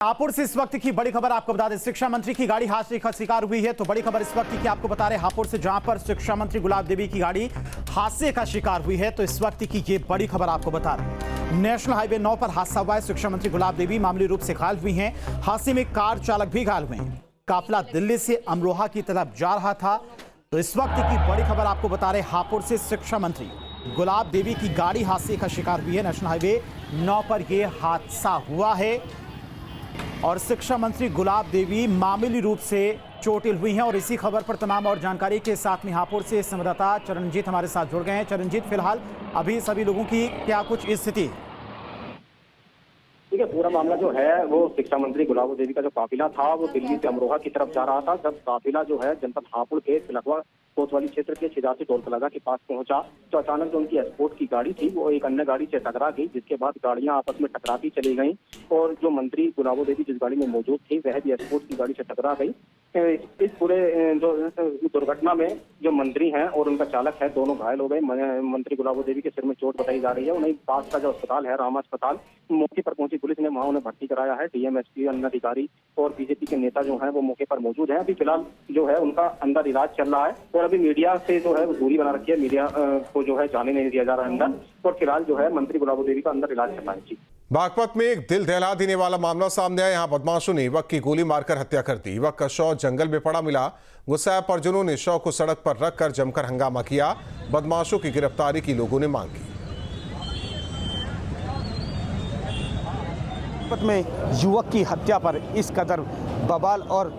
हापुड़ से इस वक्त की बड़ी खबर आपको बता दें, शिक्षा मंत्री की गाड़ी हादसे का शिकार हुई है। तो बड़ी खबर इस वक्त की आपको बता रहे हापुड़ से, जहां पर शिक्षा मंत्री गुलाब देवी की गाड़ी हादसे का शिकार हुई है। तो इस वक्त की ये बड़ी खबर आपको बता रहे नेशनल हाईवे 9 पर हादसा हुआ है। शिक्षा मंत्री गुलाब देवी मामूली रूप से घायल हुई हैं। हादसे में कार चालक भी घायल हुए हैं। काफिला दिल्ली से अमरोहा की तरफ जा रहा था। तो इस वक्त की बड़ी खबर आपको बता रहे हापुड़ से शिक्षा मंत्री गुलाब देवी की गाड़ी हादसे का शिकार हुई है। नेशनल हाईवे 9 पर यह हादसा हुआ है और शिक्षा मंत्री गुलाब देवी मामूली रूप से चोटिल हुई हैं। और इसी खबर पर तमाम और जानकारी के साथ में हापुड़ से संवाददाता चरणजीत हमारे साथ जुड़ गए हैं। चरणजीत, फिलहाल अभी सभी लोगों की क्या कुछ स्थिति? ठीक है, पूरा मामला जो है वो शिक्षा मंत्री गुलाब देवी का जो काफिला था वो दिल्ली से अमरोहा की तरफ जा रहा था। जब काफिला जो है जनपद हापुड़ के तिलकवा कोतवाली क्षेत्र के छिजासी टोल प्लाजा के पास पहुंचा तो अचानक जो उनकी एस्पोर्ट की गाड़ी थी वो एक अन्य गाड़ी से टकरा गई, जिसके बाद गाड़ियां आपस में टकराती चली गईं और जो मंत्री गुलाब देवी जिस गाड़ी में मौजूद थी वह भी एस्पोर्ट की गाड़ी से टकरा गई। इस पूरे जो दुर्घटना में जो मंत्री हैं और उनका चालक है दोनों घायल हो गए। मंत्री गुलाब देवी के सिर में चोट बताई जा रही है। उन्हें पास का जो अस्पताल है रामा अस्पताल, मौके पर पहुंची पुलिस ने वहां उन्हें भर्ती कराया है। डीएम, एसपी, अन्य अधिकारी और बीजेपी के नेता जो हैं वो मौके पर मौजूद हैं। अभी फिलहाल जो है उनका अंदर इलाज चल रहा है और अभी मीडिया से जो है दूरी बना रखी है। मीडिया को जो है जाने नहीं दिया जा रहा है अंदर। और फिलहाल जो है मंत्री गुलाब देवी का अंदर इलाज चल रहा है। बागपत में एक दिल दहला देने वाला मामला सामने आया। यहां बदमाशों ने युवक की गोली मारकर हत्या कर दी। युवक का शव जंगल में पड़ा मिला। गुस्साए परिजनों ने शव को सड़क पर रखकर जमकर हंगामा किया। बदमाशों की गिरफ्तारी की लोगों ने मांग की। बागपत में युवक की हत्या पर इस कदर बवाल और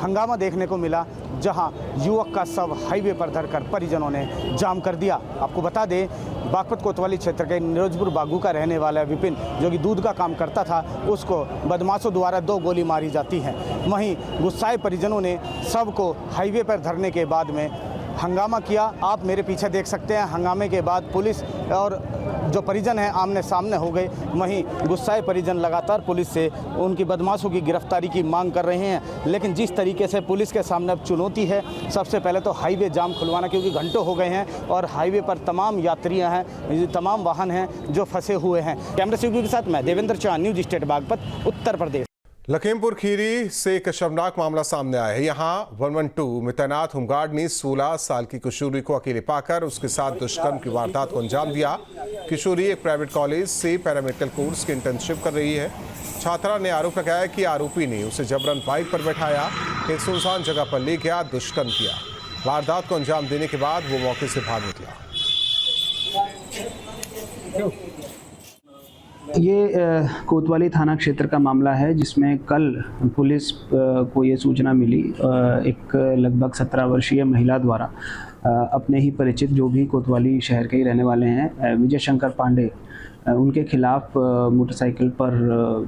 हंगामा देखने को मिला, जहां युवक का शव हाईवे पर धरकर परिजनों ने जाम कर दिया। आपको बता दें, बागपत कोतवाली क्षेत्र के निरोजपुर बागू का रहने वाला विपिन, जो कि दूध का काम करता था, उसको बदमाशों द्वारा 2 गोली मारी जाती है। वहीं गुस्साए परिजनों ने शव को हाईवे पर धरने के बाद में हंगामा किया। आप मेरे पीछे देख सकते हैं, हंगामे के बाद पुलिस और जो परिजन हैं आमने सामने हो गए। वहीं गुस्साए परिजन लगातार पुलिस से उनकी बदमाशों की गिरफ्तारी की मांग कर रहे हैं। लेकिन जिस तरीके से पुलिस के सामने अब चुनौती है, सबसे पहले तो हाईवे जाम खुलवाना, क्योंकि घंटों हो गए हैं और हाईवे पर तमाम यात्रियां हैं, तमाम वाहन हैं जो फंसे हुए हैं। कैमरा से के साथ मैं देवेंद्र चौहान, न्यूज स्टेट बागपत, उत्तर प्रदेश। लखीमपुर खीरी से एक शर्मनाक मामला सामने आया है। यहां 112 में तैनात होमगार्ड ने 16 साल की किशोरी को अकेले पाकर उसके साथ दुष्कर्म की वारदात को अंजाम दिया। किशोरी एक प्राइवेट कॉलेज से पैरामेडिकल कोर्स की इंटर्नशिप कर रही है। छात्रा ने आरोप लगाया कि आरोपी ने उसे जबरन बाइक पर बैठाया, एक सुनसान जगह पर ले गया, दुष्कर्म किया। वारदात को अंजाम देने के बाद वो मौके से भाग निकला। ये कोतवाली थाना क्षेत्र का मामला है, जिसमें कल पुलिस को ये सूचना मिली, एक लगभग 17 वर्षीय महिला द्वारा अपने ही परिचित, जो भी कोतवाली शहर के ही रहने वाले हैं, विजय शंकर पांडे, उनके खिलाफ मोटरसाइकिल पर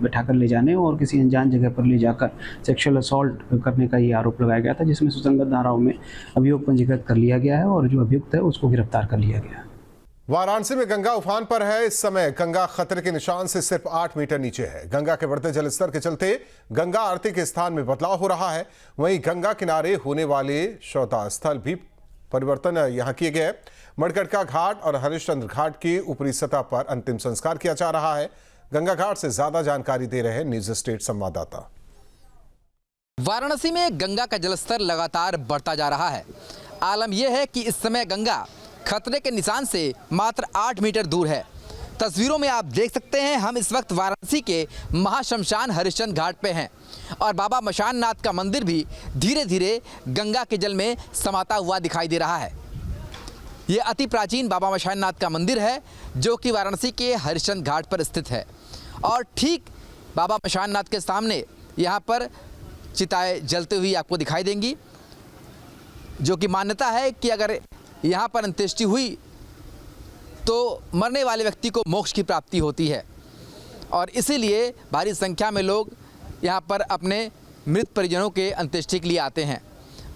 बैठाकर ले जाने और किसी अनजान जगह पर ले जाकर सेक्सुअल असॉल्ट करने का ये आरोप लगाया गया था, जिसमें सुसंगत धाराओं में अभियोग पंजीकृत कर लिया गया है और जो अभियुक्त है उसको गिरफ्तार कर लिया गया है। वाराणसी में गंगा उफान पर है। इस समय गंगा खतरे के निशान से सिर्फ 8 मीटर नीचे है। गंगा के बढ़ते जलस्तर के चलते गंगा आरती के स्थान में बदलाव हो रहा है। वहीं गंगा किनारे होने वाले शौचा स्थल भी परिवर्तन यहां किए गए। मड़कटका घाट और हरिश्चंद्र घाट की ऊपरी सतह पर अंतिम संस्कार किया जा रहा है। गंगा घाट से ज्यादा जानकारी दे रहे हैं न्यूज स्टेट संवाददाता। वाराणसी में गंगा का जलस्तर लगातार बढ़ता जा रहा है। आलम यह है कि इस समय गंगा खतरे के निशान से मात्र 8 मीटर दूर है। तस्वीरों में आप देख सकते हैं, हम इस वक्त वाराणसी के महाशमशान हरिश्चंद्र घाट पे हैं और बाबा मशान नाथ का मंदिर भी धीरे धीरे गंगा के जल में समाता हुआ दिखाई दे रहा है। ये अति प्राचीन बाबा मशान नाथ का मंदिर है, जो कि वाराणसी के हरिश्चंद्र घाट पर स्थित है। और ठीक बाबा मशान नाथ के सामने यहाँ पर चिताएं जलते हुई आपको दिखाई देंगी, जो कि मान्यता है कि अगर यहाँ पर अंत्येष्टि हुई तो मरने वाले व्यक्ति को मोक्ष की प्राप्ति होती है और इसीलिए भारी संख्या में लोग यहाँ पर अपने मृत परिजनों के अंत्येष्टि के लिए आते हैं।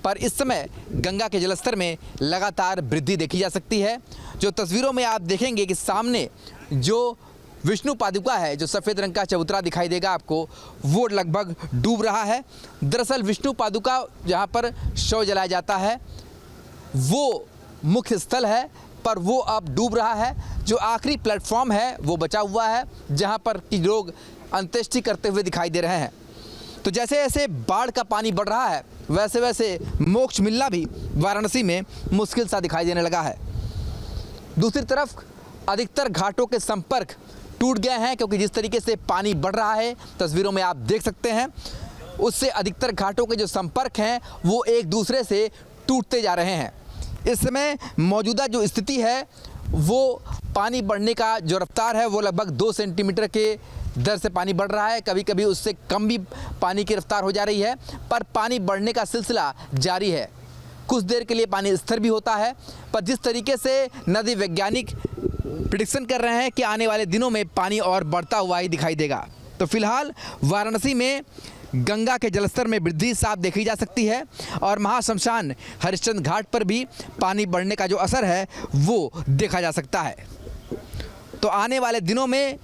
पर इस समय गंगा के जलस्तर में लगातार वृद्धि देखी जा सकती है। जो तस्वीरों में आप देखेंगे कि सामने जो विष्णु पादुका है, जो सफ़ेद रंग का चबूतरा दिखाई देगा आपको, वो लगभग डूब रहा है। दरअसल विष्णु पादुका जहाँ पर शव जलाया जाता है वो मुख्य स्थल है, पर वो अब डूब रहा है। जो आखिरी प्लेटफॉर्म है वो बचा हुआ है, जहां पर कि लोग अंत्येष्टि करते हुए दिखाई दे रहे हैं। तो जैसे जैसे बाढ़ का पानी बढ़ रहा है वैसे वैसे मोक्ष मिलना भी वाराणसी में मुश्किल सा दिखाई देने लगा है। दूसरी तरफ अधिकतर घाटों के संपर्क टूट गए हैं, क्योंकि जिस तरीके से पानी बढ़ रहा है तस्वीरों में आप देख सकते हैं, उससे अधिकतर घाटों के जो संपर्क हैं वो एक दूसरे से टूटते जा रहे हैं। इस समय मौजूदा जो स्थिति है वो पानी बढ़ने का जो रफ्तार है वो लगभग 2 सेंटीमीटर के दर से पानी बढ़ रहा है। कभी कभी उससे कम भी पानी की रफ्तार हो जा रही है, पर पानी बढ़ने का सिलसिला जारी है। कुछ देर के लिए पानी स्थिर भी होता है, पर जिस तरीके से नदी वैज्ञानिक प्रेडिक्शन कर रहे हैं कि आने वाले दिनों में पानी और बढ़ता हुआ ही दिखाई देगा। तो फिलहाल वाराणसी में गंगा के जलस्तर में वृद्धि साफ देखी जा सकती है और महाश्मशान हरिश्चंद्र घाट पर भी पानी बढ़ने का जो असर है वो देखा जा सकता है। तो आने वाले दिनों में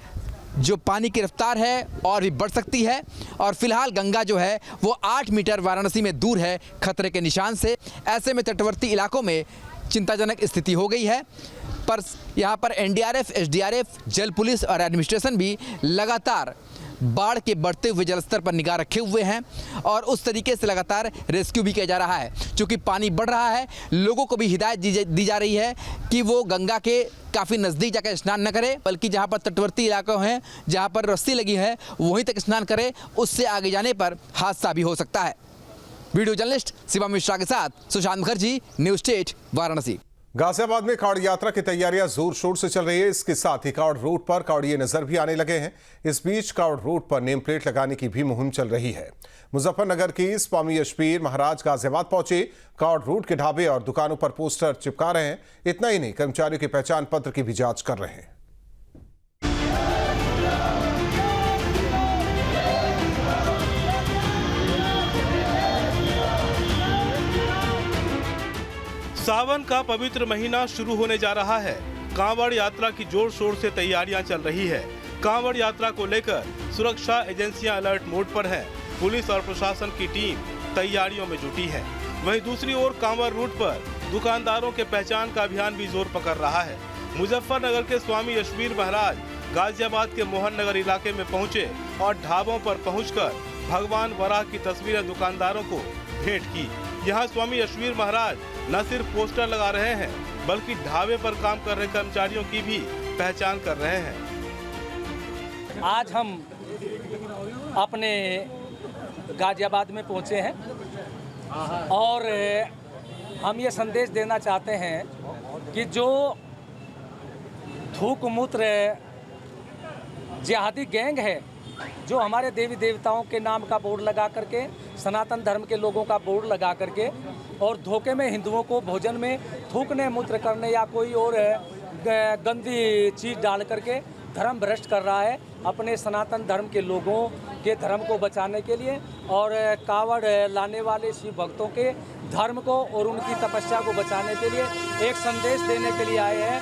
जो पानी की रफ्तार है और भी बढ़ सकती है और फिलहाल गंगा जो है वो 8 मीटर वाराणसी में दूर है खतरे के निशान से। ऐसे में तटवर्ती इलाकों में चिंताजनक स्थिति हो गई है, पर यहाँ पर एनडीआरएफ, एसडीआरएफ, जल पुलिस और एडमिनिस्ट्रेशन भी लगातार बाढ़ के बढ़ते हुए जलस्तर पर निगाह रखे हुए हैं और उस तरीके से लगातार रेस्क्यू भी किया जा रहा है। चूँकि पानी बढ़ रहा है, लोगों को भी हिदायत दी जा रही है कि वो गंगा के काफ़ी नज़दीक जाकर स्नान न करें, बल्कि जहाँ पर तटवर्ती इलाके हैं, जहाँ पर रस्सी लगी है, वहीं तक स्नान करें। उससे आगे जाने पर हादसा भी हो सकता है। वीडियो जर्नलिस्ट शिवम मिश्रा के साथ सुशांत मुखर्जी, न्यूज़ स्टेट, वाराणसी। गाजियाबाद में कावड़ यात्रा की तैयारियां जोर शोर से चल रही है। इसके साथ ही कावड़ रूट पर कावड़िए नजर भी आने लगे हैं। इस बीच कावड़ रूट पर नेम प्लेट लगाने की भी मुहिम चल रही है। मुजफ्फरनगर की स्वामी यशवीर महाराज गाजियाबाद पहुंचे, कावड़ रूट के ढाबे और दुकानों पर पोस्टर चिपका रहे हैं। इतना ही नहीं, कर्मचारियों के पहचान पत्र की भी जांच कर रहे हैं। सावन का पवित्र महीना शुरू होने जा रहा है। कांवड़ यात्रा की जोर शोर से तैयारियां चल रही है। कांवड़ यात्रा को लेकर सुरक्षा एजेंसियां अलर्ट मोड पर हैं। पुलिस और प्रशासन की टीम तैयारियों में जुटी है। वहीं दूसरी ओर कांवड़ रूट पर दुकानदारों के पहचान का अभियान भी जोर पकड़ रहा है। मुजफ्फरनगर के स्वामी यशवीर महाराज गाजियाबाद के मोहन नगर इलाके में पहुंचे और ढाबों पर पहुंचकर भगवान वराह की तस्वीरें दुकानदारों को भेंट की। यहाँ स्वामी यशवीर महाराज न सिर्फ पोस्टर लगा रहे हैं, बल्कि ढाबे पर काम कर रहे कर्मचारियों की भी पहचान कर रहे हैं। आज हम अपने गाजियाबाद में पहुंचे हैं और हम ये संदेश देना चाहते हैं कि जो थूक मूत्र जिहादी गैंग है, जो हमारे देवी देवताओं के नाम का बोर्ड लगा करके, सनातन धर्म के लोगों का बोर्ड लगा करके और धोखे में हिंदुओं को भोजन में थूकने, मूत्र करने या कोई और गंदी चीज़ डाल करके धर्म भ्रष्ट कर रहा है। अपने सनातन धर्म के लोगों के धर्म को बचाने के लिए और कावड़ लाने वाले शिव भक्तों के धर्म को और उनकी तपस्या को बचाने के लिए एक संदेश देने के लिए आए हैं।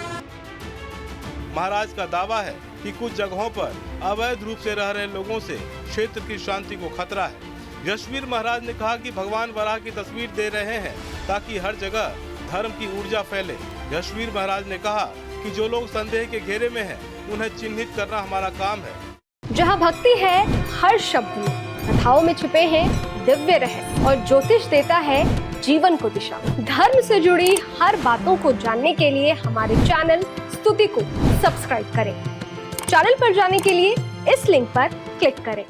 महाराज का दावा है कि कुछ जगहों पर अवैध रूप से रह रहे लोगों से क्षेत्र की शांति को खतरा है। यशवीर महाराज ने कहा कि भगवान वराह की तस्वीर दे रहे हैं ताकि हर जगह धर्म की ऊर्जा फैले। यशवीर महाराज ने कहा कि जो लोग संदेह के घेरे में हैं, उन्हें चिन्हित करना हमारा काम है। जहाँ भक्ति है हर शब्द में, कथाओं में छुपे हैं दिव्य रहस्य और ज्योतिष देता है जीवन को दिशा। धर्म से जुड़ी हर बातों को जानने के लिए हमारे चैनल स्तुति को सब्सक्राइब करें। चैनल पर जाने के लिए इस लिंक पर क्लिक करें।